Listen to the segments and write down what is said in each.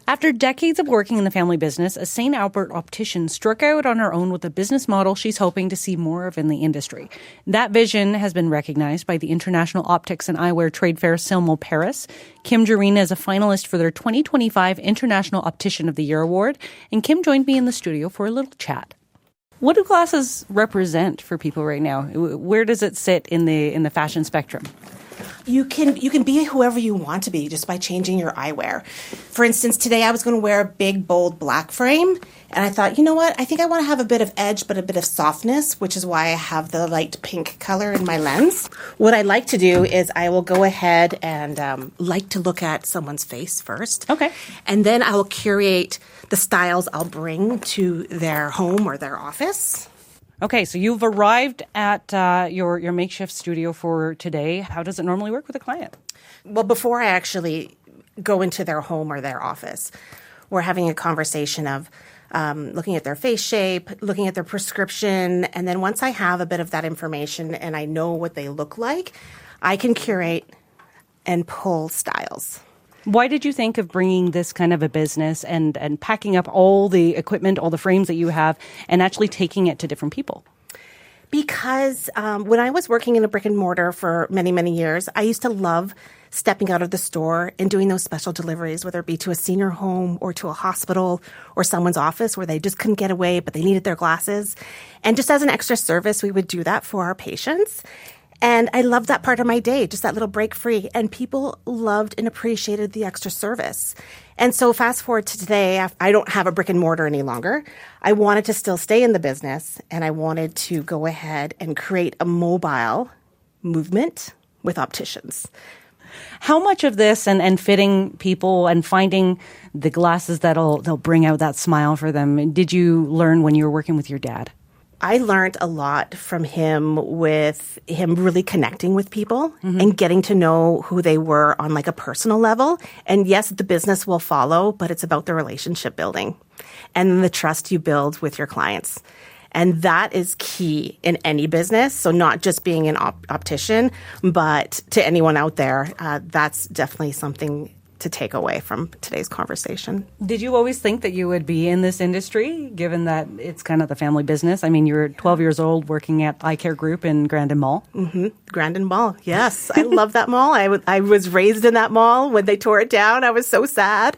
After decades of working in the family business, a St. Albert optician struck out on her own with a business model she's hoping to see more of in the industry. That vision has been recognized by the International Optics and Eyewear Trade Fair SILMO Paris. Kim Jarina is a finalist for their 2025 International Optician of the Year Award, and Kim joined me in the studio for a little chat. What do glasses represent for people right now? Where does it sit in the fashion spectrum? You can be whoever you want to be just by changing your eyewear. For instance, today I was going to wear a big, bold black frame, and I thought, you know what? I think I want to have a bit of edge, but a bit of softness, which is why I have the light pink color in my lens. What I like to do is I will go ahead and like to look at someone's face first. Okay. And then I will curate the styles I'll bring to their home or their office. Okay, so you've arrived at your makeshift studio for today. How does it normally work with a client? Well, before I actually go into their home or their office, we're having a conversation of looking at their face shape, looking at their prescription, and then once I have a bit of that information and I know what they look like, I can curate and pull styles. Why did you think of bringing this kind of a business and packing up all the equipment, all the frames that you have, and actually taking it to different people? Because when I was working in a brick and mortar for many, many years, I used to love stepping out of the store and doing those special deliveries, whether it be to a senior home or to a hospital or someone's office where they just couldn't get away, but they needed their glasses. And just as an extra service, we would do that for our patients. And I loved that part of my day, just that little break free. And people loved and appreciated the extra service. And so fast forward to today, I don't have a brick and mortar any longer. I wanted to still stay in the business, and I wanted to go ahead and create a mobile movement with opticians. How much of this and fitting people and finding the glasses they'll bring out that smile for them did you learn when you were working with your dad? I learned a lot from him with him really connecting with people and getting to know who they were on like a personal level. And yes, the business will follow, but it's about the relationship building and the trust you build with your clients. And that is key in any business. So not just being an optician, but to anyone out there, that's definitely something to take away from today's conversation. Did you always think that you would be in this industry, given that it's kind of the family business? I mean, you're 12 years old working at Eye Care Group in Grandin Mall. Mm-hmm. Grandin Mall, yes. I love that mall. I was raised in that mall. When they tore it down, I was so sad.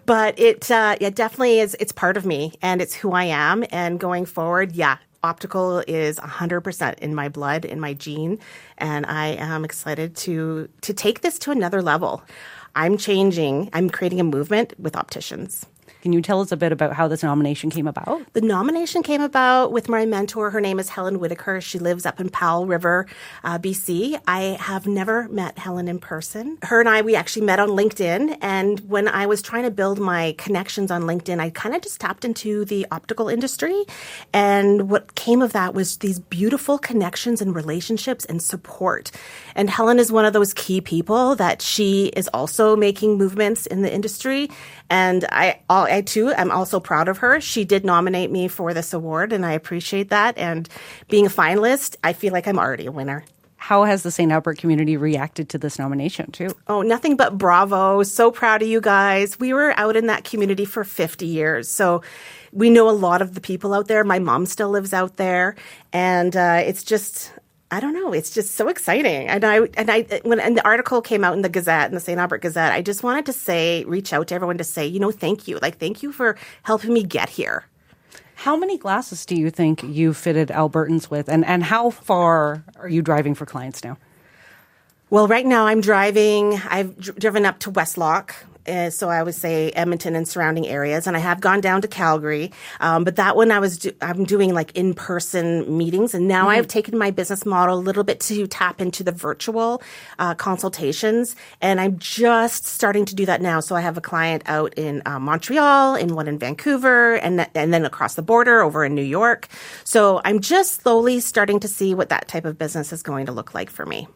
But it definitely is. It's part of me, and it's who I am. And going forward, optical is 100% in my blood, in my gene. And I am excited to take this to another level. I'm creating a movement with opticians. Can you tell us a bit about how this nomination came about? The nomination came about with my mentor. Her name is Helen Whitaker. She lives up in Powell River, BC. I have never met Helen in person. Her and we actually met on LinkedIn. And when I was trying to build my connections on LinkedIn, I kind of just tapped into the optical industry. And what came of that was these beautiful connections and relationships and support. And Helen is one of those key people that she is also making movements in the industry. And I too, I'm also proud of her. She did nominate me for this award, and I appreciate that. And being a finalist, I feel like I'm already a winner. How has the St. Albert community reacted to this nomination, too? Oh, nothing but bravo. So proud of you guys. We were out in that community for 50 years. So we know a lot of the people out there. My mom still lives out there. And it's just... I don't know. It's just so exciting. And when the article came out in the Gazette, in the St. Albert Gazette, I just wanted to reach out to everyone to say, thank you. Thank you for helping me get here. How many glasses do you think you fitted Albertans with? And how far are you driving for clients now? Well, right now I've driven up to Westlock. So I would say Edmonton and surrounding areas, and I have gone down to Calgary. But that one I'm doing like in-person meetings, and now I've taken my business model a little bit to tap into the virtual consultations, and I'm just starting to do that now. So I have a client out in Montreal, and one in Vancouver, and then across the border over in New York. So I'm just slowly starting to see what that type of business is going to look like for me.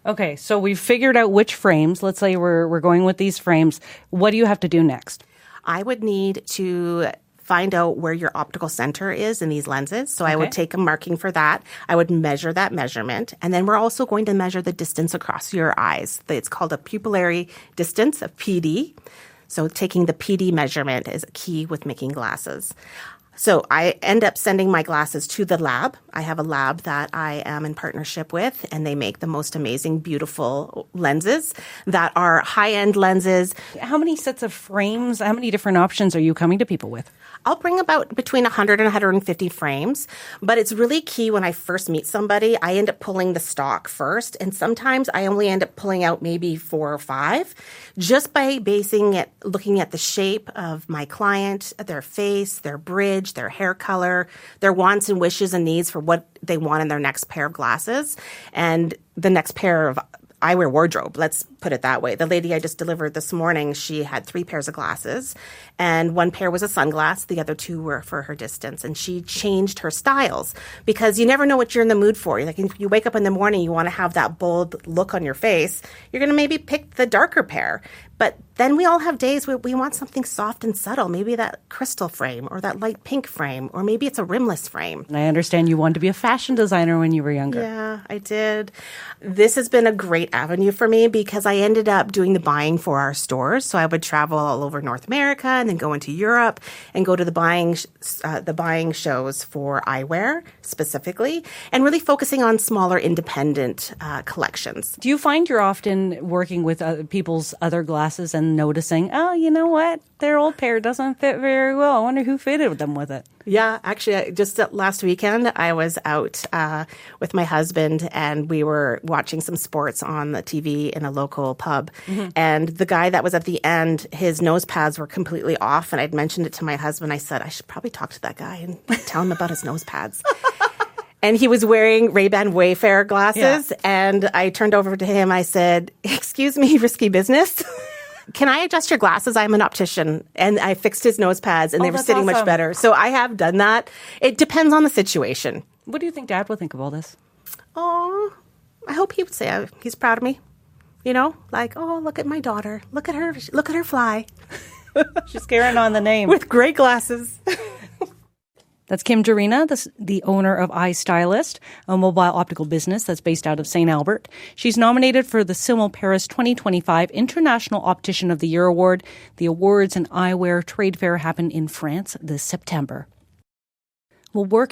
Okay, so we've figured out which frames. Let's say we're going with these frames. What do you have to do next? I would need to find out where your optical center is in these lenses. So I would take a marking for that. I would measure that measurement. And then we're also going to measure the distance across your eyes. It's called a pupillary distance, a PD. So taking the PD measurement is key with making glasses. So I end up sending my glasses to the lab. I have a lab that I am in partnership with, and they make the most amazing, beautiful lenses that are high-end lenses. How many sets of frames, how many different options are you coming to people with? I'll bring about between 100 and 150 frames, but it's really key when I first meet somebody. I end up pulling the stock first, and sometimes I only end up pulling out maybe 4 or 5, just by basing it, looking at the shape of my client, their face, their bridge, their hair color, their wants and wishes and needs for what they want in their next pair of glasses, and the next pair of eyewear wardrobe. Let's put it that way. The lady I just delivered this morning, she had 3 pairs of glasses, and 1 pair was a sunglass. The other 2 were for her distance, and she changed her styles because you never know what you're in the mood for. Like if you wake up in the morning, you want to have that bold look on your face, you're going to maybe pick the darker pair. But then we all have days where we want something soft and subtle, maybe that crystal frame or that light pink frame, or maybe it's a rimless frame. And I understand you wanted to be a fashion designer when you were younger. Yeah, I did. This has been a great avenue for me because I ended up doing the buying for our stores. So I would travel all over North America and then go into Europe and go to the buying shows for eyewear specifically, and really focusing on smaller independent collections. Do you find you're often working with people's other glasses and noticing, oh, you know what? Their old pair doesn't fit very well. I wonder who fitted them with it. Yeah, actually, just last weekend, I was out with my husband, and we were watching some sports on the TV in a local pub. Mm-hmm. And the guy that was at the end, his nose pads were completely off. And I'd mentioned it to my husband. I said, I should probably talk to that guy and tell him about his nose pads. And he was wearing Ray-Ban Wayfarer glasses. Yeah. And I turned over to him. I said, excuse me, risky business. Can I adjust your glasses? I'm an optician. And I fixed his nose pads, and they were sitting much better. So I have done that. It depends on the situation. What do you think Dad will think of all this? Oh, I hope he would say he's proud of me. You know, like, oh, look at my daughter. Look at her fly. She's carrying on the name. With great glasses. That's Kim Jarina, the owner of EyeStylist, a mobile optical business that's based out of St. Albert. She's nominated for the SILMO Paris 2025 International Optician of the Year Award. The awards and eyewear trade fair happen in France this September. Well, working